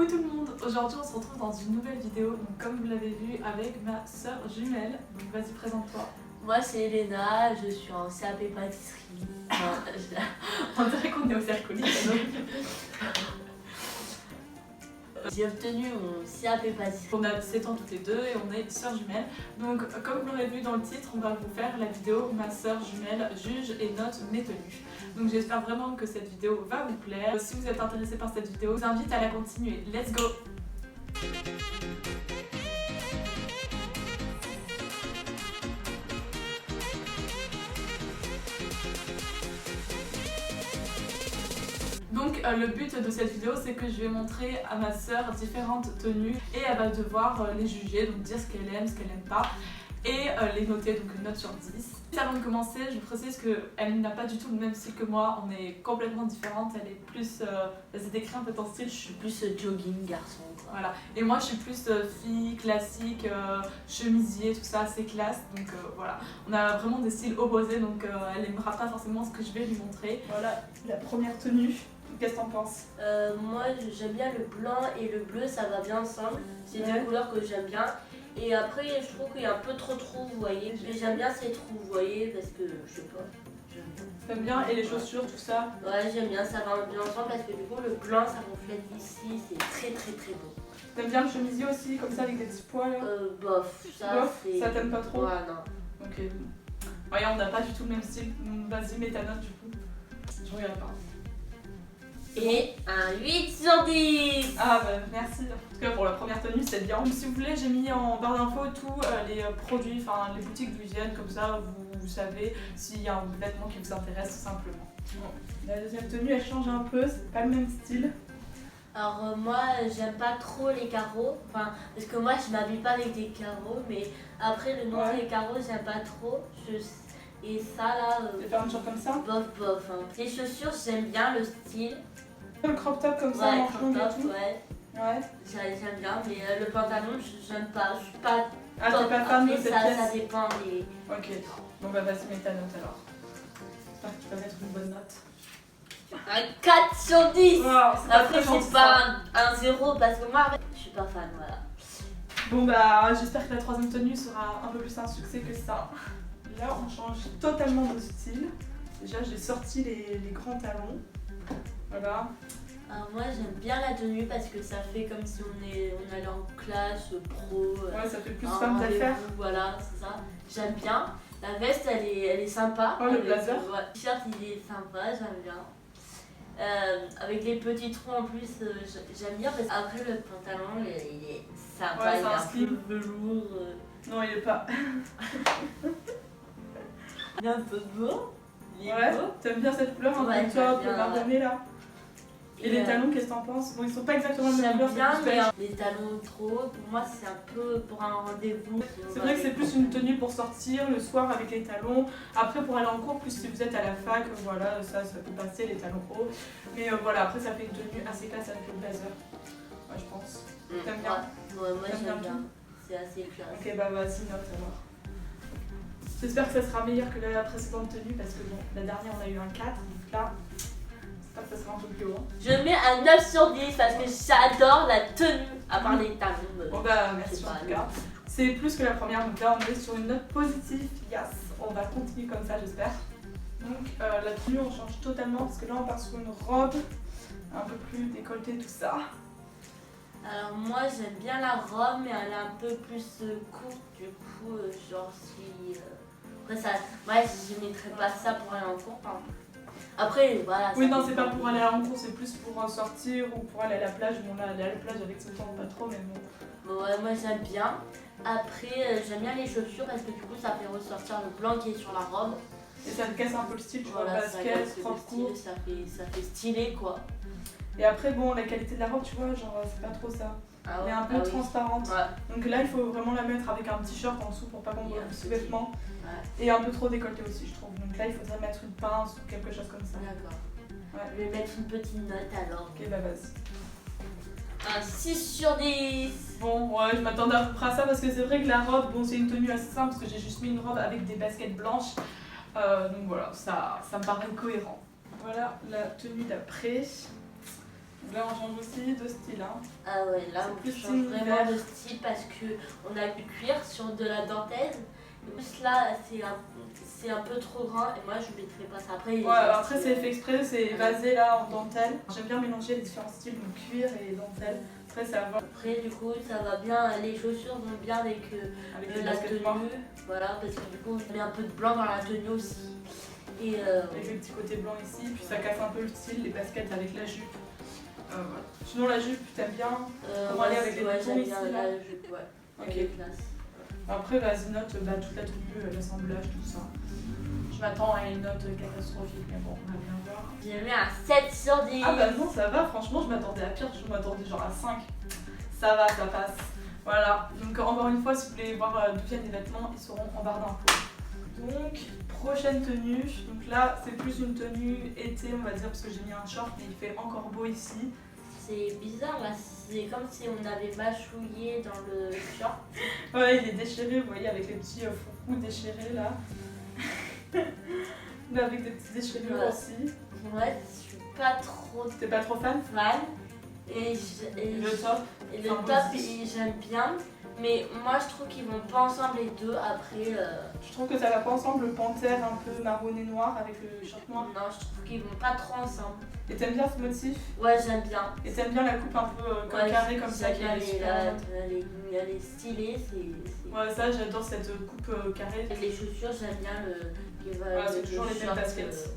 Coucou tout le monde, aujourd'hui on se retrouve dans une nouvelle vidéo, donc comme vous l'avez vu avec ma soeur jumelle, donc vas-y présente-toi. Moi c'est Elena, je suis en CAP pâtisserie. On dirait qu'on est au cercle. J'ai obtenu mon CAP pâtisserie. On a 7 ans toutes les deux et on est soeurs jumelles. Donc comme vous l'aurez vu dans le titre, on va vous faire la vidéo ma soeur jumelle juge et note mes tenues. Donc j'espère vraiment que cette vidéo va vous plaire. Si vous êtes intéressé par cette vidéo, je vous invite à la continuer. Let's go! Donc le but de cette vidéo, c'est que je vais montrer à ma soeur différentes tenues et elle va devoir les juger, donc dire ce qu'elle aime, ce qu'elle n'aime pas et les noter, donc une note sur 10. Avant de commencer, je précise qu'elle n'a pas du tout le même style que moi, on est complètement différentes, elle est plus... vas-y décris un peu ton style. Je suis plus jogging garçon quoi. Voilà, et moi je suis plus fille, classique, chemisier, tout ça, assez classe, donc voilà. On a vraiment des styles opposés, donc elle n'aimera pas forcément ce que je vais lui montrer. Voilà, la première tenue. Qu'est-ce que t'en penses? Moi j'aime bien le blanc et le bleu, ça va bien ensemble. C'est Ouais. deux couleurs que j'aime bien. Et après je trouve qu'il y a un peu trop de trous, vous voyez. Mais j'aime bien ces trous, vous voyez, parce que je sais pas. J'aime bien. T'aimes bien? Et les chaussures, tout ça? Ouais, j'aime bien, ça va bien ensemble parce que du coup le blanc ça reflète ici, c'est très très très beau. T'aimes bien le chemisier aussi, comme ça avec des petits poils? Bof, Bof, c'est... ça t'aime pas trop? Ouais, non. Ok. Ouais, on n'a pas du tout le même style. Vas-y, mets ta note du coup. Je regarde pas. Et un 8 sur 10. Ah bah merci, en tout cas pour la première tenue c'est bien. Donc, si vous voulez j'ai mis en barre d'infos tous les produits, enfin les boutiques d'où ils viennent, comme ça vous savez s'il y a un vêtement qui vous intéresse tout simplement. Bon. La deuxième tenue elle change un peu, c'est pas le même style. Alors moi j'aime pas trop les carreaux, enfin parce que moi je m'habille pas avec des carreaux, mais après le nom Ouais. des carreaux j'aime pas trop. Et ça là, Les fermetures comme ça. bof bof. Hein. Les chaussures j'aime bien le style. Le crop top comme ça, Ouais, manche longue et crop top, tout. ouais. Ouais. J'aime bien, mais le pantalon j'aime pas. Je suis pas. Ah top. t'es pas fan de Après, cette ça pièce? dépend des. Ok. Bon bah vas-y mets ta note alors. J'espère que tu vas mettre une bonne note. Un 4 sur 10. Wow, Après c'est pas un 0 parce que moi je suis pas fan, voilà. Bon bah j'espère que la troisième tenue sera un peu plus un succès que ça. Là on change totalement de style. Déjà j'ai sorti les grands talons. Voilà. Alors moi j'aime bien la tenue parce que ça fait comme si on allait en classe pro. Ouais ça fait plus un femme d'affaires. rendez-vous, voilà, c'est ça. J'aime bien. La veste elle est sympa. Oh, le blazer. Ouais, le t-shirt il est sympa, j'aime bien. Avec les petits trous en plus, j'aime bien parce qu'après le pantalon il est sympa, Ouais, il c'est est un un slim. peu velours. Non il est pas. Il est un peu beau. Il est Ouais. beau. T'aimes bien cette couleur un Ouais, peu j'aime top, bien, marronné là. Et les talons qu'est-ce que t'en penses? Bon ils sont pas exactement la même J'aime couleur, bien, c'est plus mais beige. les talons trop hauts, pour moi c'est un peu pour un rendez-vous. C'est vrai que c'est plus une tenue pour sortir le soir avec les talons. Après pour aller en cours, plus si vous êtes à la fac, voilà, ça peut passer les talons hauts. Mais voilà, après ça fait une tenue assez classe avec le blazer. Ouais je pense. T'aimes bien? Ouais, moi T'aimes bien j'aime bien. tout? C'est assez classe. Ok bah vas-y note alors. J'espère que ça sera meilleur que la précédente tenue parce que bon, la dernière on a eu un 4, donc là, j'espère que ça sera un peu plus haut. Je mets un 9 sur 10 parce que j'adore la tenue, à part les talons. Bon bah je merci sais en pas, tout cas. C'est plus que la première, donc là on est sur une note positive, yes. On va continuer comme ça j'espère. Donc la tenue on change totalement parce que là on part sur une robe un peu plus décolletée tout ça. Alors moi j'aime bien la robe, mais elle est un peu plus courte, du coup, genre si... Après ça, ouais, je mettrais pas ça pour aller en cours, par exemple. Après, voilà. Oui ça non c'est dépend pas pour des- aller en cours, c'est plus pour sortir ou pour aller à la plage. Bon là aller à la plage avec ce temps pas trop mais bon. Bon, ouais, moi j'aime bien. Après, j'aime bien les chaussures parce que du coup ça fait ressortir le blanc qui est sur la robe. Et ça te casse un peu le style, tu vois, Voilà, ça basket, casse le propre style, court. ça fait stylé quoi. Et après bon la qualité de la robe tu vois genre c'est pas trop ça. Ah Elle ouais, est un peu ah oui. transparente. Ouais. Donc là il faut vraiment la mettre avec un t-shirt en dessous pour pas qu'on voit Et un le petit- sous-vêtement. Ouais. Et un peu trop décolleté aussi je trouve. Donc là il faudrait mettre une pince ou quelque chose comme ça. D'accord. Ouais. Je vais mettre une petite note alors. Ok bah vas-y. Un 6 sur 10. Bon ouais je m'attendais à peu près à ça parce que c'est vrai que la robe, bon c'est une tenue assez simple parce que j'ai juste mis une robe avec des baskets blanches. Donc voilà, ça me paraît cohérent. Voilà la tenue d'après. Donc là, on change aussi de style. Hein. Ah ouais, là C'est on plus change vraiment univers. de style parce qu'on a du cuir sur de la dentelle. En plus là, c'est un peu trop grand et moi je mettrais pas ça. Après, il y a Ouais, des après styles, c'est fait exprès, c'est évasé là en dentelle. J'aime bien mélanger les différents styles, donc cuir et dentelle. Après ça va Après, du coup, ça va bien, les chaussures vont bien avec avec les la baskets tenue. noires. Voilà, parce que du coup, on met un peu de blanc dans la tenue aussi. Et Avec le petit côté blanc ici, puis ça casse un peu le style, les baskets avec la jupe. Voilà. Sinon la jupe, t'aimes bien? Comment aller avec les boutons j'aime ici, bien là la jupe, ouais. Ok. Elle est classe. Après, vas-y, note toute la tenue, l'assemblage, tout ça. Je m'attends à une note catastrophique, mais bon, on va bien voir. J'ai mis un 7 sur 10. Ah bah non, ça va, franchement, je m'attendais à pire, je m'attendais genre à 5. Ça va, ça passe. Voilà, donc encore une fois, si vous voulez voir d'où viennent les vêtements, ils seront en barre d'infos. Donc, prochaine tenue. Donc là, c'est plus une tenue été, on va dire, parce que j'ai mis un short, mais il fait encore beau ici. C'est bizarre là, c'est comme si on avait mâchouillé dans le short. Ouais, il est déchiré, vous voyez, avec les petits fourrous déchirés là. Là, avec des petites déchirures Ouais. aussi. Ouais, je suis pas trop T'es pas trop fan? fan. Et Le top. le un top, peu j'aime bien. Mais moi, je trouve qu'ils vont pas ensemble les deux. Après, Je trouve que ça va pas ensemble, le panthère un peu marron et noir avec le short noir. non, je trouve qu'ils vont pas trop ensemble. Et t'aimes bien ce motif? Ouais, j'aime bien. Et t'aimes bien la coupe un peu comme Ouais, carrée comme ça j'aime qui bien est les, super la- bonne. les stylés, c'est. Ouais, ça j'adore cette coupe carrée. Et les chaussures, j'aime bien le. Qui va Voilà, c'est avec toujours le les mêmes short, baskets.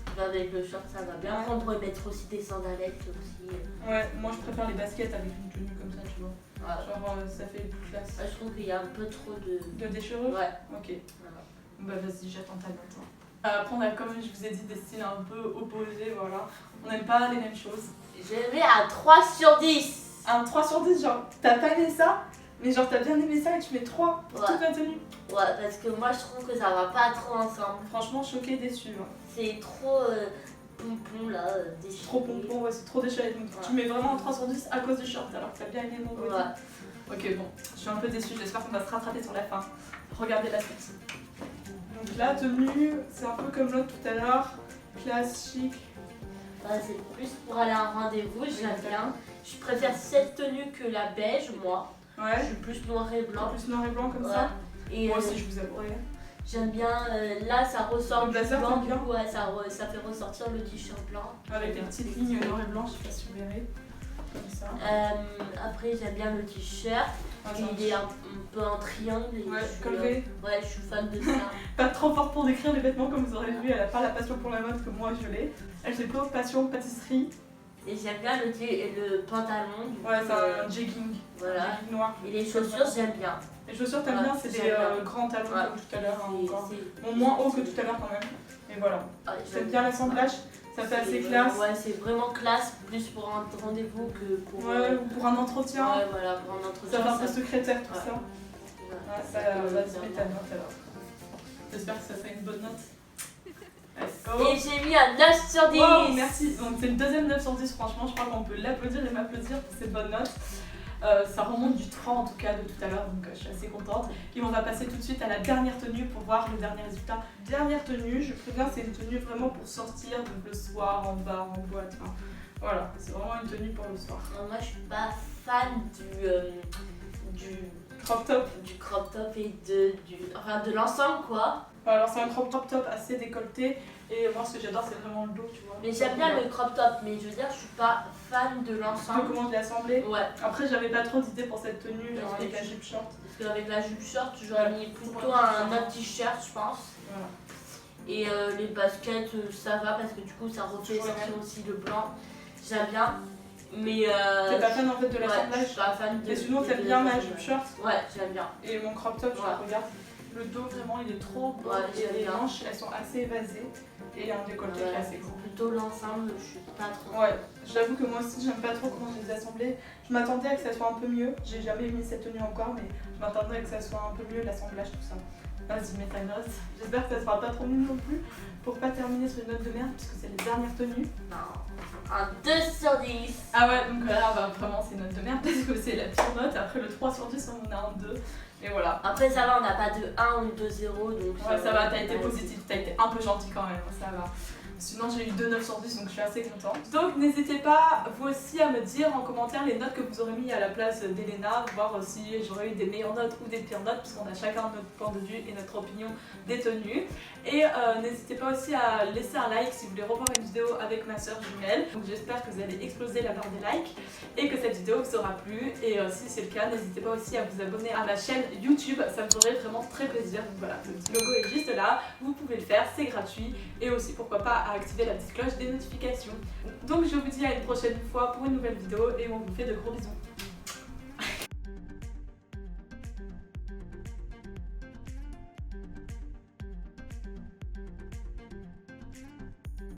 qui va avec le short, ça va bien. Après, on pourrait mettre aussi des sandalettes aussi. Ouais, moi je préfère les baskets avec une tenue comme ça, tu vois. Ouais. Genre ça fait plus classe. Ouais, je trouve qu'il y a un peu trop de. De déchirure? Ouais. Ok. Voilà. Bah vas-y, j'attends ta note. Hein. Après on a comme je vous ai dit des styles un peu opposés, voilà. On n'aime pas les mêmes choses. Je mets un 3 sur 10. Un 3 sur 10, genre t'as pas aimé ça, mais genre t'as bien aimé ça et tu mets 3 pour Ouais. toute la tenue. Ouais, parce que moi, je trouve que ça va pas trop ensemble. Franchement choquée, déçue. Hein. C'est trop pompon là, déchiré. Trop pompon, ouais, c'est trop déchiré. Donc tu mets vraiment un 3 sur 10 à cause du short alors que t'as bien aimé mon body. Ouais. Ok, bon, je suis un peu déçue, j'espère qu'on va se rattraper sur la fin. Regardez la suite. Donc la tenue, c'est un peu comme l'autre tout à l'heure, classe, chic. Bah, c'est plus pour aller à un rendez-vous, j'aime bien. Je préfère cette tenue que la beige, moi. Je Ouais, suis plus noir et blanc. plus noir et blanc comme Ouais. ça. Et Moi aussi, je vous avoue. ouais. J'aime bien, là ça ressort Le du blazer, blanc, t'aimes du bien coup ouais, ça fait ressortir le t-shirt blanc. Avec des petites lignes noires et blanches, je sais pas si vous verrez. Comme ça. Après j'aime bien le t-shirt, Ah, il est un peu en triangle. Et Ouais, je suis, comme ouais, je suis fan de ça. Pas trop forte pour décrire les vêtements comme vous aurez vu, elle a pas la passion pour la mode que moi je l'ai. Elle fait plutôt passion pâtisserie. Et j'aime bien le pantalon. Du Ouais, coup, c'est un jegging. voilà. Un jegging noir. Et les chaussures j'aime bien. Les chaussures, t'aimes Ouais, bien, c'est j'aime des bien. grands talons Ouais. comme tout à l'heure. Hein, encore. C'est- Bon, moins haut que tout à l'heure quand même. Mais voilà. ouais, J'aime bien l'assemblage, ça fait assez classe. Ouais, c'est vraiment classe, plus pour un rendez-vous que pour. Ouais, ou pour un entretien. Ouais, voilà, pour un entretien. Ça fait un peu secrétaire tout Ouais. ça. Ouais, ça va se mettre ta note alors. J'espère que ça fait une bonne note. Let's go. Et j'ai mis un 9 sur 10. Wow, merci. Donc c'est le deuxième 9 sur 10, franchement, je crois qu'on peut l'applaudir et m'applaudir pour cette bonne note. Ça remonte du 3 en tout cas de tout à l'heure, donc je suis assez contente. Et on va passer tout de suite à la dernière tenue pour voir le dernier résultat. Dernière tenue, je préviens, c'est une tenue vraiment pour sortir, donc le soir, en bar, en boîte. Enfin, voilà, c'est vraiment une tenue pour le soir. Moi je suis pas fan du Crop top. crop top et de l'ensemble quoi. Alors c'est un crop top assez décolleté et moi ce que j'adore c'est vraiment le dos, tu vois. Mais j'aime bien le crop top, mais je veux dire je suis pas fan de Un peu l'ensemble. comment je l'ai assemblé. Ouais, Après j'avais pas trop d'idées pour cette tenue, genre Parce avec que la tu- jupe short. parce qu'avec la jupe short j'aurais mis plutôt un un autre t-shirt je pense. Voilà. Et les baskets ça va parce que du coup ça refait Toujours les sortir mêmes. aussi le blanc. J'aime bien. Mais T'es pas fan en fait de ouais, je l'assemblage. suis pas fan de. Et sinon de- t'aimes de- bien ma de- jupe short Ouais, j'aime bien. et mon crop top, je Ouais. regarde. Le dos vraiment il est trop beau Ouais, et j'aime les bien. manches elles sont assez évasées et un décolleté qui est assez court. Plutôt l'ensemble, je suis pas trop. Ouais, j'avoue que moi aussi j'aime pas trop comment je les ai assemblés. Je m'attendais à que ça soit un peu mieux. J'ai jamais mis cette tenue encore, mais je m'attendais à que ça soit un peu mieux l'assemblage, tout ça. Vas-y, mets ta note. J'espère que ça sera pas trop nul non plus pour pas terminer sur une note de merde puisque c'est les dernières tenues. Non. Un 2 sur 10. Ah ouais, donc là on va vraiment c'est une note de merde parce que c'est la pire note. Après le 3 sur 10, on a un 2. Et voilà. Après, ça va, on n'a pas de 1 ou de 0. Donc Ouais, ça va, t'as été positif, t'as été un peu gentil quand même, ça va. Sinon j'ai eu 2 9 sur 10 donc je suis assez contente. Donc n'hésitez pas vous aussi à me dire en commentaire les notes que vous aurez mis à la place d'Elena, voir si j'aurais eu des meilleures notes ou des pires notes, puisqu'on a chacun notre point de vue et notre opinion des tenues. Et n'hésitez pas aussi à laisser un like si vous voulez revoir une vidéo avec ma soeur jumelle. Donc j'espère que vous allez exploser la barre des likes et que cette vidéo vous aura plu. Et si c'est le cas, n'hésitez pas aussi à vous abonner à ma chaîne YouTube, ça me ferait vraiment très plaisir. Donc voilà, le petit logo est juste là, vous pouvez le faire, c'est gratuit. Et aussi pourquoi pas à activer la petite cloche des notifications. Donc je vous dis à une prochaine fois pour une nouvelle vidéo et on vous fait de gros bisous.